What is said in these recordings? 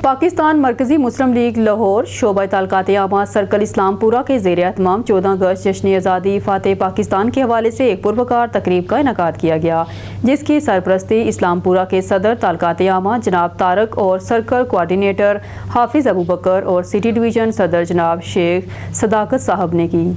پاکستان مرکزی مسلم لیگ لاہور شعبہ تعلقات عامہ سرکل اسلام پورہ کے زیر اہتمام 14 اگست جشن آزادی فاتح پاکستان کے حوالے سے ایک پروقار تقریب کا انعقاد کیا گیا، جس کی سرپرستی اسلام پورہ کے صدر تعلقات عامہ جناب طارق اور سرکل کوارڈینیٹر حافظ ابوبکر اور سٹی ڈویژن صدر جناب شیخ صداقت صاحب نے کی،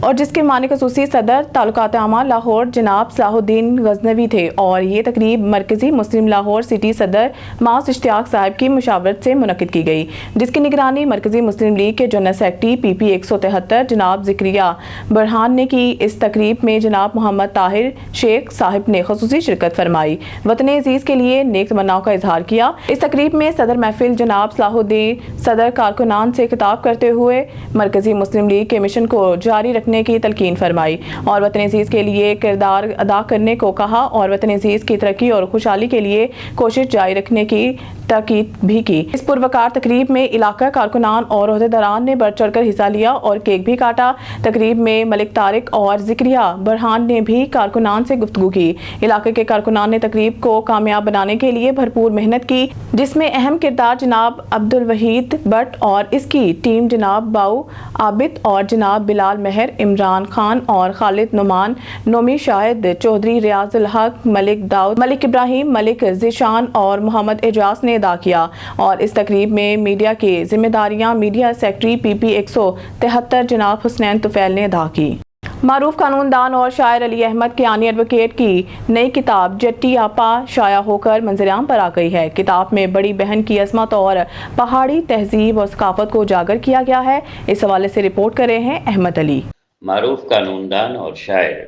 اور جس کے معنی خصوصی صدر تعلقات عامہ لاہور جناب صلاح الدین غزنوی تھے۔ اور یہ تقریب مرکزی مسلم لاہور سٹی صدر معاذ اشتیاق صاحب کی مشاورت سے منعقد کی گئی، جس کی نگرانی مرکزی مسلم لیگ کے جنرل سیکرٹری PP 173 جناب ذکریہ برہان نے کی۔ اس تقریب میں جناب محمد طاہر شیخ صاحب نے خصوصی شرکت فرمائی، وطن عزیز کے لیے نیک تمناؤں کا اظہار کیا۔ اس تقریب میں صدر محفل جناب صلاح الدین صدر کارکنان سے خطاب کرتے ہوئے مرکزی مسلم لیگ کے مشن کو جاری رکھنے کی تلقین فرمائی اور وطن عزیز کے لیے کردار ادا کرنے کو کہا اور وطن عزیز کی ترقی اور خوشحالی کے لیے کوشش جاری رکھنے کی تاکید بھی کی۔ اس پروقار تقریب میں علاقہ کارکنان اور عہدیداران نے بڑھ چڑھ کر حصہ لیا اور کیک بھی کاٹا۔ تقریب میں ملک طارق اور ذکریہ برہان نے بھی کارکنان سے گفتگو کی۔ علاقے کے کارکنان نے تقریب کو کامیاب بنانے کے لیے بھرپور محنت کی، جس میں اہم کردار جناب عبدالوحید بٹ اور اس کی ٹیم جناب باؤ عابد اور جناب بلال مہر، عمران خان اور خالد نعمان، نومی شاہد چودھری، ریاض الحق، ملک داؤد، ملک ابراہیم، ملک ذیشان اور محمد اعجاز نے ادا کیا۔ اور اس تقریب میں میڈیا کی ذمہ داریاں میڈیا سیکرٹری PP 173 جناب حسنین طفیل نے ادا کی۔ معروف قانون دان اور شاعر علی احمد کیانی ایڈوکیٹ کی نئی کتاب جٹی آپا شائع ہو کر منظر عام پر آ گئی ہے۔ کتاب میں بڑی بہن کی عظمت اور پہاڑی تہذیب اور ثقافت کو اجاگر کیا گیا ہے۔ اس حوالے سے رپورٹ کر رہے ہیں احمد علی۔ معروف قانون دان اور شاعر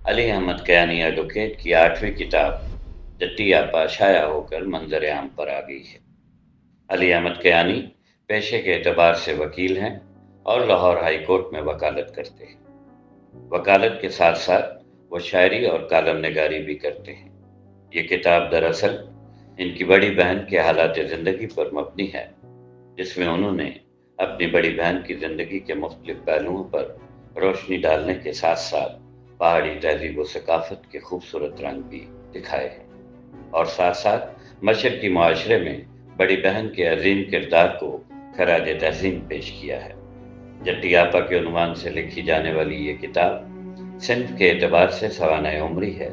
علی احمد کیانی ایڈوکیٹ کی 8ویں کتاب جٹی آپا شائع ہو کر منظر عام پر آ گئی ہے۔ علی احمد کیانی پیشے کے اعتبار سے وکیل ہیں اور لاہور ہائی کورٹ میں وکالت کرتے ہیں۔ وکالت کے ساتھ ساتھ وہ شاعری اور کالم نگاری بھی کرتے ہیں۔ یہ کتاب دراصل ان کی بڑی بہن کے حالات زندگی پر مبنی ہے، جس میں انہوں نے اپنی بڑی بہن کی زندگی کے مختلف پہلوؤں پر روشنی ڈالنے کے ساتھ ساتھ پہاڑی تہذیب و ثقافت کے خوبصورت رنگ بھی دکھائے ہیں، اور ساتھ ساتھ مشرقی معاشرے میں بڑی بہن کے عظیم کردار کو خراج تحسین پیش کیا ہے۔ جٹی آپا کے عنوان سے لکھی جانے والی یہ کتاب صنف کے اعتبار سے سوانح عمری ہے،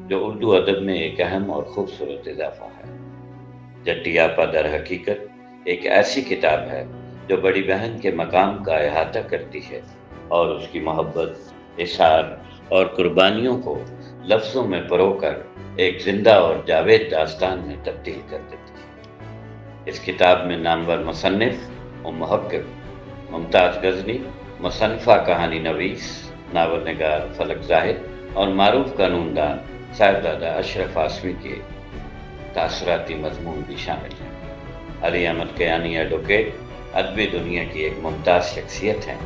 جو اردو ادب میں ایک اہم اور خوبصورت اضافہ ہے۔ جٹی آپا در حقیقت ایک ایسی کتاب ہے جو بڑی بہن کے مقام کا احاطہ کرتی ہے اور اس کی محبت، اثار اور قربانیوں کو لفظوں میں پرو کر ایک زندہ اور جاوید داستان میں تبدیل کر دیتی ہے۔ اس کتاب میں نامور مصنف و محقق ممتاز غزنی، مصنفہ کہانی نویس ناول نگار فلک زاہد اور معروف قانون دان صاحبزادہ اشرف آسمی کے تاثراتی مضمون بھی شامل ہیں۔ علی احمد کیانی ایڈوکیٹ ادبی دنیا کی ایک ممتاز شخصیت ہیں۔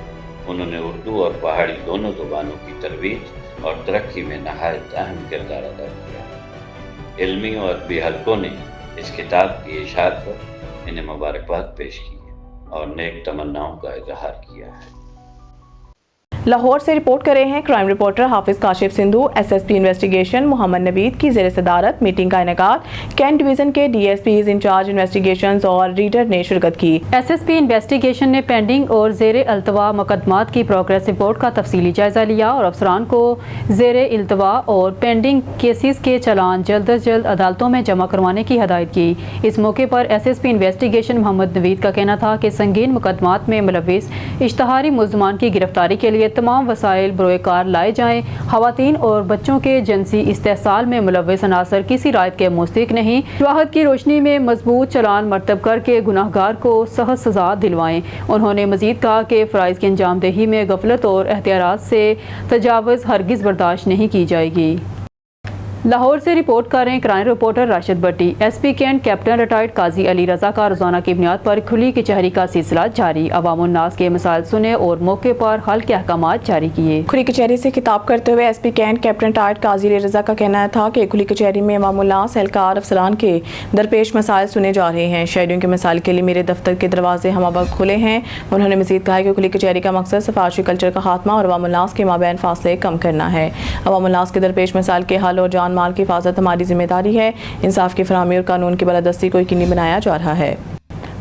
انہوں نے اردو اور پہاڑی دونوں زبانوں کی ترویج اور ترقی میں نہایت اہم کردار ادا کیا ہے۔ علمی اور ادبی حلقوں نے اس کتاب کی اشاعت پر انہیں مبارکباد پیش کی ہے اور نیک تمناؤں کا اظہار کیا ہے۔ لاہور سے رپورٹ کر رہے ہیں کرائم رپورٹر حافظ کاشف سندھو۔ SSP انویسٹیگیشن محمد نوید کی زیر صدارت میٹنگ کا انعقاد۔ کینٹ ڈویژن کے DSPs انچارج انویسٹیگیشنز اور ریڈر نے شرکت کی۔ SSP انویسٹیگیشن نے پینڈنگ اور زیر التوا مقدمات کی پروگریس رپورٹ کا تفصیلی جائزہ لیا اور افسران کو زیر التوا اور پینڈنگ کیسز کے چالان جلد از جلد عدالتوں میں جمع کروانے کی ہدایت کی۔ اس موقع پر SSP انویسٹیگیشن محمد نوید کا کہنا تھا کہ سنگین مقدمات میں ملوث اشتہاری ملزمان کی گرفتاری کے لیے تمام وسائل بروئے کار لائے جائیں۔ خواتین اور بچوں کے جنسی استحصال میں ملوث عناصر کسی رائت کے مستحق نہیں۔ شواہد کی روشنی میں مضبوط چالان مرتب کر کے گناہ گار کو سخت سزا دلوائیں۔ انہوں نے مزید کہا کہ فرائض کی انجام دہی میں غفلت اور اختیارات سے تجاوز ہرگز برداشت نہیں کی جائے گی۔ لاہور سے رپورٹ کر رہے ہیں کرائم رپورٹر راشد بٹی۔ SP Cantt captain retired Qazi Ali رضا کا روزانہ کی بنیاد پر کھلی کچہری کا سلسلہ جاری۔ عوام الناس کے مسائل سنے اور موقع پر حل کے احکامات جاری کیے۔ کھلی کچہری سے خطاب کرتے ہوئے SP Cantt captain retired Qazi Ali رضا کا کہنا تھا کہ کھلی کچہری میں عوام الناس، اہلکار، افسران کے درپیش مسائل سنے جا رہے ہیں۔ شہریوں کے مسائل کے لیے میرے دفتر کے دروازے ہمہ وقت کھلے ہیں۔ انہوں نے مزید کہا کہ کھلی کچہری کا مقصد سفارشی کلچر کا خاتمہ اور عوام الناس کے مابین فاصلے کم کرنا ہے۔ عوام الناس کے درپیش مسائل کے حل اور جان مال کی حفاظت ہماری ذمہ داری ہے۔ انصاف کی فراہمی اور قانون کی بالادستی کو یقینی بنایا جا رہا ہے۔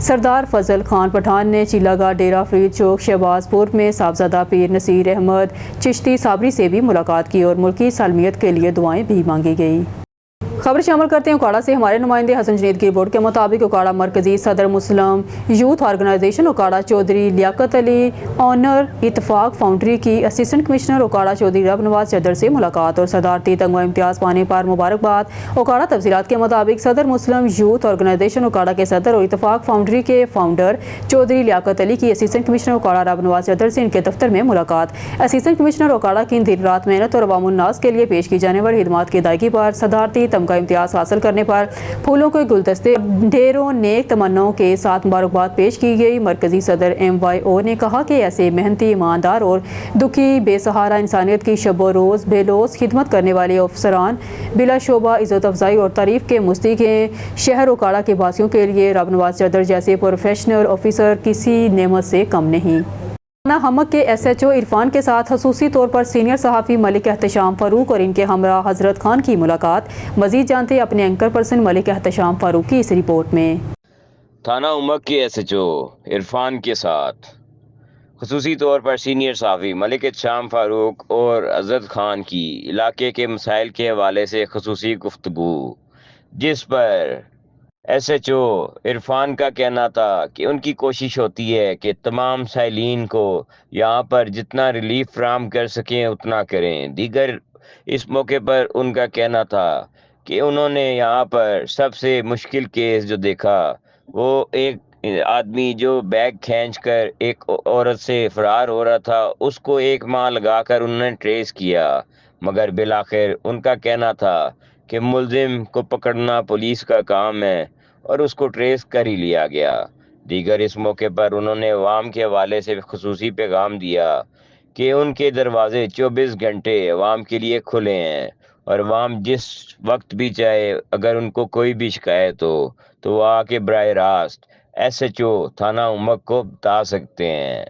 سردار فضل خان پٹھان نے چیلا گاہ، ڈیرہ فرید چوک، شہباز پور میں صاحبزادہ پیر نصیر احمد چشتی صابری سے بھی ملاقات کی اور ملکی سالمیت کے لیے دعائیں بھی مانگی گئی۔ خبر شامل کرتے ہیں اکاڑا سے۔ ہمارے نمائندے حسن جنید کی رپورٹ کے مطابق اکاڑا مرکزی صدر Muslim youth organisation Okara Chaudhry Liaqat Ali آنر اتفاق فاؤنڈری کی اسسٹنٹ کمشنر اکاڑا چودھری رب نواز چدر سے ملاقات اور صدارتی تمغہ امتیاز پانے پر مبارکباد۔ اکاڑا تفصیلات کے مطابق صدر مسلم یوتھ آرگنائزیشن اکاڑا کے صدر اور اتفاق فاؤنڈری کے فاؤنڈر چودھری لیاقت علی کی اسسٹنٹ کمشنر اکاڑا رب نواز چدر سے ان کے دفتر میں ملاقات۔ اسسٹنٹ کمشنر اکاڑا کی دن رات محنت اور عوام الناس کے لیے پیش کی جانے والی خدمات کی ادائیگی پر صدارتی تمغہ امتیاز حاصل کرنے پر پھولوں کے گلدستے ڈھیروں نیک تمناؤں کے ساتھ مبارکباد پیش کی گئی۔ مرکزی صدر MYO نے کہا کہ ایسے محنتی، ایماندار اور دکھی بے سہارا انسانیت کی شب و روز بے لوث خدمت کرنے والے افسران بلا شعبہ عزت افزائی اور تعریف کے مستحق ہیں۔ شہر اکاڑا کے باسیوں کے لیے رب نواز چدر جیسے پروفیشنل آفیسر کسی نعمت سے کم نہیں۔ ہمک کے SHO عرفان کے ساتھ خصوصی طور پر سینئر صحافی ملک احتشام فاروق اور ان کے ہمراہ حضرت خان کی ملاقات۔ مزید جانتے اپنے اینکر پرسن ملک احتشام فاروق کی اس رپورٹ میں۔ تھانہ امک کے SHO عرفان کے ساتھ خصوصی طور پر سینئر صحافی ملک احتشام فاروق اور حضرت خان کی علاقے کے مسائل کے حوالے سے خصوصی گفتگو، جس پر SHO عرفان کا کہنا تھا کہ ان کی کوشش ہوتی ہے کہ تمام سائلین کو یہاں پر جتنا ریلیف فراہم کر سکیں اتنا کریں۔ دیگر اس موقع پر ان کا کہنا تھا کہ انہوں نے یہاں پر سب سے مشکل کیس جو دیکھا وہ ایک آدمی جو بیگ کھینچ کر ایک عورت سے فرار ہو رہا تھا، اس کو 1 ماہ لگا کر انہوں نے ٹریس کیا، مگر بالآخر ان کا کہنا تھا کہ ملزم کو پکڑنا پولیس کا کام ہے اور اس کو ٹریس کر ہی لیا گیا۔ دیگر اس موقع پر انہوں نے عوام کے حوالے سے خصوصی پیغام دیا کہ ان کے دروازے 24 گھنٹے عوام کے لیے کھلے ہیں اور عوام جس وقت بھی چاہے اگر ان کو کوئی بھی شکایت ہو تو وہ آ کے براہ راست SHO تھانہ امک کو بتا سکتے ہیں۔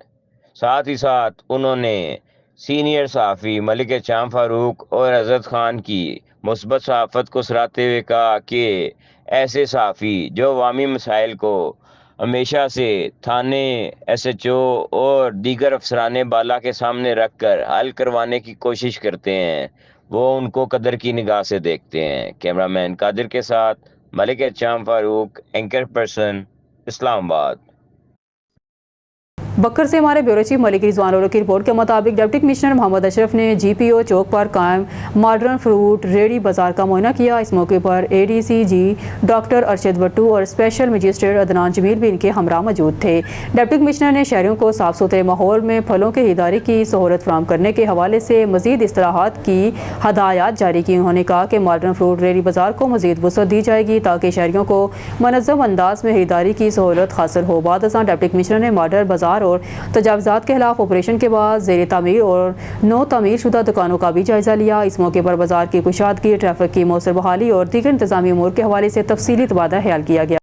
ساتھ ہی ساتھ انہوں نے سینئر صحافی ملک احتشام فاروق اور حضرت خان کی مثبت صحافت کو سراہتے ہوئے کہا کہ ایسے صحافی جو عوامی مسائل کو ہمیشہ سے تھانے، SHO اور دیگر افسران بالا کے سامنے رکھ کر حل کروانے کی کوشش کرتے ہیں، وہ ان کو قدر کی نگاہ سے دیکھتے ہیں۔ کیمرہ مین قادر کے ساتھ ملک احتشام فاروق، اینکر پرسن، اسلام آباد۔ بکر سے ہمارے بیورو چیف ملک رضوان اولو کی رپورٹ کے مطابق ڈپٹی کمشنر محمد اشرف نے GPO چوک پر قائم ماڈرن فروٹ ریڑھی بازار کا معائنہ کیا۔ اس موقع پر ADCG ڈاکٹر ارشد بٹو اور اسپیشل مجسٹریٹ عدنان جمیل بھی ان کے ہمراہ موجود تھے۔ ڈپٹی کمشنر نے شہریوں کو صاف ستھرے ماحول میں پھلوں کی خریداری کی سہولت فراہم کرنے کے حوالے سے مزید اصلاحات کی ہدایات جاری کی۔ انہوں نے کہا کہ ماڈرن فروٹ ریڑھی بازار کو مزید وسعت دی جائے گی تاکہ شہریوں کو منظم انداز میں خریداری کی سہولت حاصل ہو۔ بعد ازاں ڈپٹی کمشنر نے ماڈرن بازار اور تجاوزات کے خلاف آپریشن کے بعد زیر تعمیر اور نو تعمیر شدہ دکانوں کا بھی جائزہ لیا۔ اس موقع پر بازار کی کشادگی، ٹریفک کی مؤثر بحالی اور دیگر انتظامی امور کے حوالے سے تفصیلی تبادلہ خیال کیا گیا۔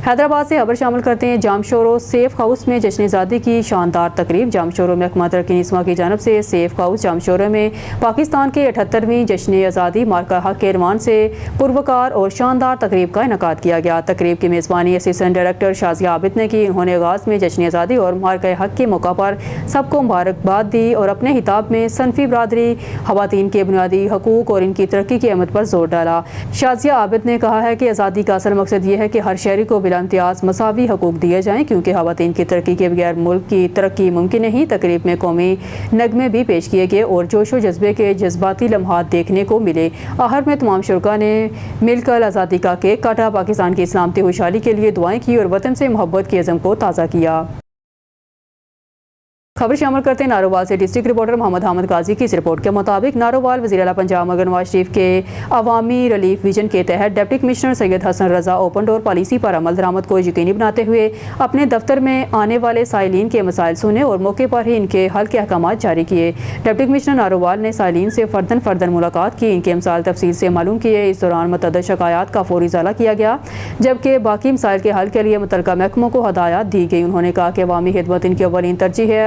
حیدرآباد سے خبر شامل کرتے ہیں۔ جام شورو سیف ہاؤس میں جشن آزادی کی شاندار تقریب۔ جام شورو محکمہ ترقی نسواں کی جانب سے سیف ہاؤس جام شورو میں پاکستان کے 78ویں جشن آزادی مارکہ حق کے عنوان سے پروکار اور شاندار تقریب کا انعقاد کیا گیا۔ تقریب کی میزبانی اسسٹنٹ ڈائریکٹر شازیہ عابد نے کی۔ انہوں نے آغاز میں جشن آزادی اور مارکہ حق کے موقع پر سب کو مبارکباد دی اور اپنے خطاب میں صنفی برادری، خواتین کے بنیادی حقوق اور ان کی ترقی کی اہمیت پر زور ڈالا۔ شازیہ عابد نے کہا ہے کہ آزادی کا اصل مقصد یہ ہے کہ ہر شہری کو بلا امتیاز مساوی حقوق دیے جائیں، کیونکہ خواتین کی ترقی کے بغیر ملک کی ترقی ممکن نہیں۔ تقریب میں قومی نغمے بھی پیش کیے گئے اور جوش و جذبے کے جذباتی لمحات دیکھنے کو ملے۔ آخر میں تمام شرکاء نے مل کر آزادی کا کیک کاٹا، پاکستان کی سلامتی خوشحالی کے لیے دعائیں کی اور وطن سے محبت کے عزم کو تازہ کیا۔ خبر شامل کرتے ہیں نارووال سے۔ ڈسٹرکٹ رپورٹر محمد حامد غازی کی اس رپورٹ کے مطابق نارووال وزیر اعلیٰ پنجاب مگر نواز شریف کے عوامی ریلیف ویژن کے تحت ڈپٹی کمشنر سید حسن رضا اوپن ڈور پالیسی پر عمل درآمد کو یقینی بناتے ہوئے اپنے دفتر میں آنے والے سائلین کے مسائل سنے اور موقع پر ہی ان کے حل کے احکامات جاری کیے۔ ڈپٹی کمشنر نارووال نے سائلین سے فرداً ملاقات کی، ان کے مسائل تفصیل سے معلوم کیے۔ اس دوران متعدد شکایات کا فوری ازالہ کیا گیا، جبکہ باقی مسائل کے حل کے لیے متعلقہ محکموں کو ہدایات دی گئی۔ انہوں نے کہا کہ عوامی خدمت ان کی اولین ترجیح ہے۔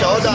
14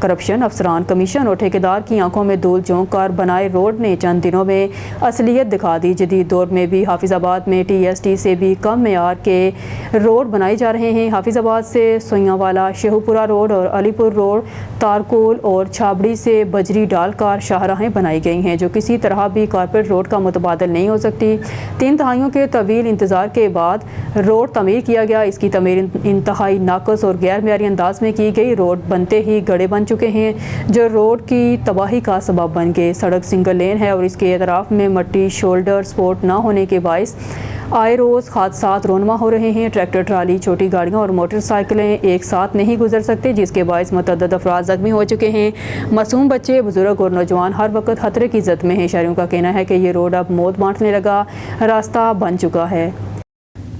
کرپشن افسران کمیشن اور ٹھیکیدار کی آنکھوں میں دھول جھونک کر بنائے روڈ نے چند دنوں میں اصلیت دکھا دی. جدید دور میں بھی حافظ آباد میں ٹی ایس ٹی سے بھی کم معیار کے روڈ بنائے جا رہے ہیں. حافظ آباد سے سوئیاں والا شیخوپورہ روڈ اور علی پور روڈ، تارکول اور چھابڑی سے بجری ڈال کر شاہراہیں بنائی گئی ہیں جو کسی طرح بھی کارپوریٹ روڈ کا متبادل نہیں ہو سکتی. 3 دہائیوں کے طویل انتظار کے بعد روڈ تعمیر کیا گیا. اس کی تعمیر انتہائی ناقص اور غیر معیاری انداز میں کی گئی. روڈ بنتے ہی گڑھے بن چکے ہیں جو روڈ کی تباہی کا سبب بن گئے. سڑک سنگل لین ہے اور اس کے اطراف میں مٹی شولڈر سپورٹ نہ ہونے کے باعث آئے روز حادثات رونما ہو رہے ہیں. ٹریکٹر، ٹرالی، چھوٹی گاڑیاں اور موٹر سائیکلیں ایک ساتھ نہیں گزر سکتے جس کے باعث متعدد افراد زخمی ہو چکے ہیں. معصوم بچے، بزرگ اور نوجوان ہر وقت خطرے کی زد میں ہیں. شہریوں کا کہنا ہے کہ یہ روڈ اب موت بانٹنے لگا راستہ بن چکا ہے.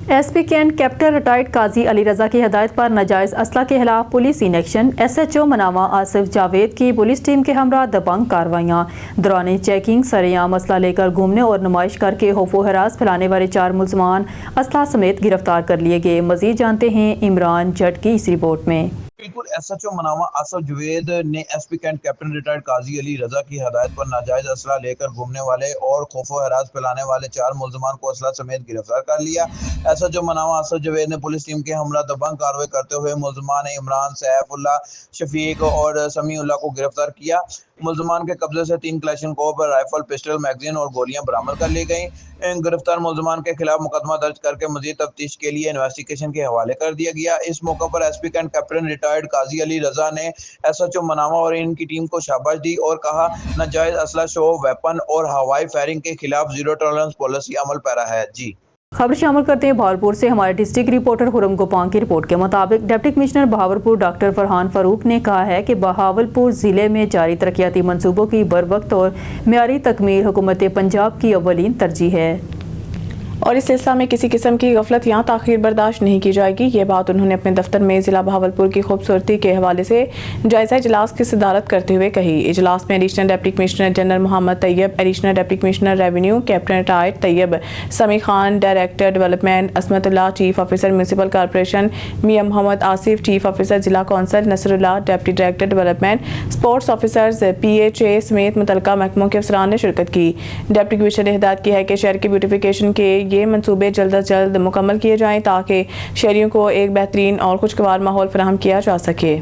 S P Kent captain retired Qazi Ali رضا کی ہدایت پر ناجائز اسلحہ کے خلاف police in action. S H O Manawan Asif Javed کی پولیس ٹیم کے ہمراہ دبنگ کارروائیاں. دوران چیکنگ سرعام اسلحہ لے کر گھومنے اور نمائش کر کے خوف و ہراس پھیلانے والے 4 ملزمان اسلحہ سمیت گرفتار کر لیے گئے. مزید جانتے ہیں عمران جٹ کی اس رپورٹ میں. بالکل S H O Manawan Asif Javed نے S P Kent captain retired Qazi Ali رضا کی ہدایت پر ناجائز اسلحہ لے کر گھومنے والے اور خوف و ہراس پھیلانے والے 4 ملزمان کو اسلحہ سمیت گرفتار کر لیا. S H O Manawan Asif Javed نے پولیس ٹیم کے ہمراہ دبنگ کارروائی کرتے ہوئے ملزمان عمران، سیف اللہ، شفیق اور سمیع اللہ کو گرفتار کیا. ملزمان کے قبضے سے 3 کلیشن کوپ، رائفل، پسٹل، میگزین اور گولیاں برآمد کر لی گئیں. گرفتار ملزمان کے خلاف مقدمہ درج کر کے مزید تفتیش کے لیے انویسٹیگیشن کے حوالے کر دیا گیا. اس موقع پر S P Kent captain retired Qazi Ali رضا نے ایس ایچ او مناواں اور ان کی ٹیم کو شاباش دی اور کہا ناجائز اسلحہ، شو، ویپن اور ہوائی فائرنگ کے خلاف زیرو ٹالرنس پالیسی عمل پیرا ہے. جی خبر شامل کرتے ہیں بہاولپور سے. ہمارے ڈسٹرکٹ رپورٹر خرم گوپان کی رپورٹ کے مطابق deputy commissioner Bahawalpur doctor Farhan Farooq نے کہا ہے کہ بہاولپور ضلع میں جاری ترقیاتی منصوبوں کی بروقت اور معیاری تکمیل حکومت پنجاب کی اولین ترجیح ہے اور اس سلسلہ میں کسی قسم کی غفلت یا تاخیر برداشت نہیں کی جائے گی. یہ بات انہوں نے اپنے دفتر میں ضلع بہاولپور کی خوبصورتی کے حوالے سے جائزہ اجلاس کی صدارت کرتے ہوئے کہی. اجلاس میں additional deputy commissioner general Muhammad Tayyab, additional deputy commissioner revenue captain retired Tayyab, Sami Khan director development, Ismatullah chief officer municipal corporation, Mian Muhammad Asif chief officer ضلع council, Nasrullah deputy director development, sports officers, P H A سمیت متعلقہ محکموں کے افسران نے شرکت کی. ڈپٹی کمشنر نے ہدایت کی ہے کہ شہر کی بیوٹیفیکیشن کے یہ منصوبے جلد از جلد مکمل کیے جائیں تاکہ شہریوں کو ایک بہترین اور خوشگوار ماحول فراہم کیا جا سکے.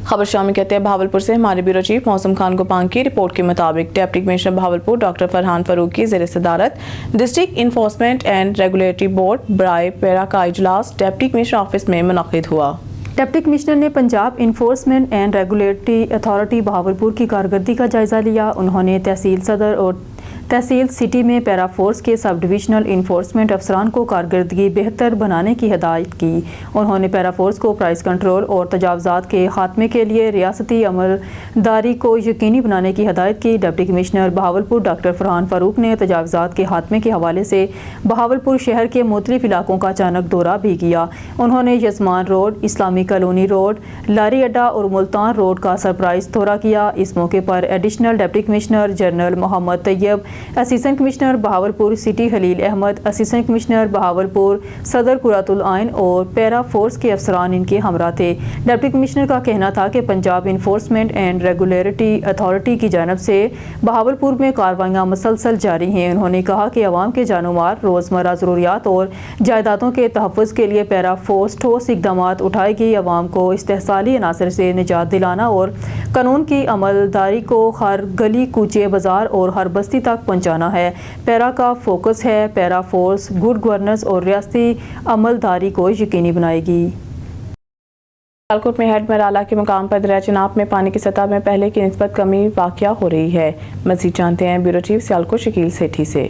خبر شامل کہتے ہیں بہاولپور سے. ہمارے بیورو چیف موسم خان گوپان کی رپورٹ کے مطابق deputy commissioner Bahawalpur doctor Farhan Farooq کی زیر صدارت district enforcement and regulatory board برائے پیرا کا اجلاس ڈپٹی کمشنر آفس میں منعقد ہوا. ڈپٹی کمشنر نے Punjab enforcement and regulatory authority Bahawalpur کی کارکردگی کا جائزہ لیا. انہوں نے تحصیل صدر اور تحصیل سٹی میں پیرا فورس کے سب ڈویژنل انفورسمنٹ افسران کو کارکردگی بہتر بنانے کی ہدایت کی. انہوں نے پیرا فورس کو پرائز کنٹرول اور تجاوزات کے خاتمے کے لیے ریاستی عمل داری کو یقینی بنانے کی ہدایت کی. Deputy commissioner Bahawalpur doctor Farhan Farooq نے تجاوزات کے خاتمے کے حوالے سے بہاولپور شہر کے مختلف علاقوں کا اچانک دورہ بھی کیا. انہوں نے یزمان روڈ، اسلامی کالونی روڈ، لاری اڈا اور ملتان روڈ کا سرپرائز دورہ کیا. اس موقع پر additional deputy commissioner general Muhammad طیب، اسسٹنٹ کمشنر بہاولپور سٹی خلیل احمد، اسسٹنٹ کمشنر بہاولپور صدر قرۃ العین اور پیرا فورس کے افسران ان کے ہمراہ تھے. ڈپٹی کمشنر کا کہنا تھا کہ Punjab enforcement and regulatory authority کی جانب سے بہاولپور میں کارروائیاں مسلسل جاری ہیں. انہوں نے کہا کہ عوام کے جان و مال، روزمرہ ضروریات اور جائیدادوں کے تحفظ کے لیے پیرا فورس ٹھوس اقدامات اٹھائے گی. عوام کو استحصالی عناصر سے نجات دلانا اور قانون کی عمل داری کو ہر گلی کوچے بازار اور ہر بستی تک پہنچانا ہے. پیرا کا فوکس ہے. پیرا فورس گڈ گورننس اور ریاستی عمل داری کو یقینی بنائے گی. سیالکوٹ میں ہیڈ مرالہ کے مقام پر دریائے چناب میں پانی کی سطح میں پہلے کی نسبت کمی واقع ہو رہی ہے. مزید جانتے ہیں بیورو چیف سیالکوٹ شکیل سیٹھی سے.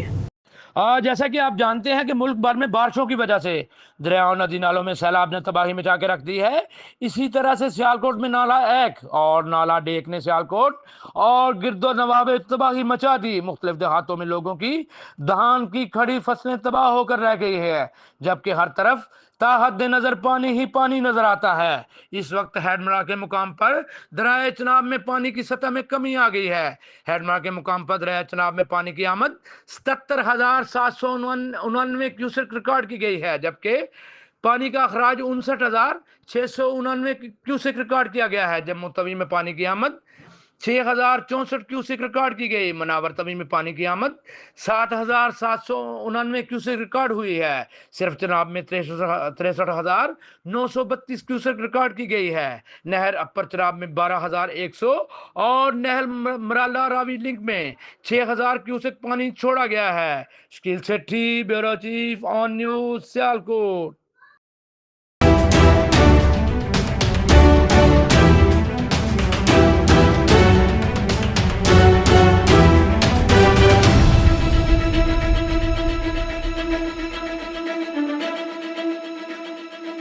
جیسا کہ آپ جانتے ہیں کہ ملک بھر میں بارشوں کی وجہ سے دریاؤں ندی نالوں میں سیلاب نے تباہی مچا کے رکھ دی ہے. اسی طرح سے سیالکوٹ میں نالا ایک اور نالا ڈیک نے سیالکوٹ اور گرد و نواح میں تباہی مچا دی. مختلف دیہاتوں میں لوگوں کی دھان کی کھڑی فصلیں تباہ ہو کر رہ گئی ہے، جبکہ ہر طرف تا حد نظر پانی ہی پانی نظر آتا ہے. اس وقت ہیڈمرا کے مقام پر دریائے چناب میں پانی کی سطح میں کمی آ گئی ہے. ہیڈمرا کے مقام پر دریائے چناب میں پانی کی آمد 77,799 کیوسک ریکارڈ کی گئی ہے، جبکہ پانی کا اخراج 59,699 کیوسک ریکارڈ کیا گیا ہے. جموں توی میں پانی کی آمد 6,064 کیوسک ریکارڈ کی گئی. مناور توی میں پانی کی آمد 7,799 کیوسک ریکارڈ ہوئی ہے. صرف چناب میں 63,932 کیوسک ریکارڈ کی گئی ہے. نہر اپر چناب میں 12,100 اور نہر مرالا راوی لنک میں 6,000 کیوسک پانی چھوڑا گیا ہے. شکیل سیٹھی، بیورو چیف آن نیوز، سیالکوٹ.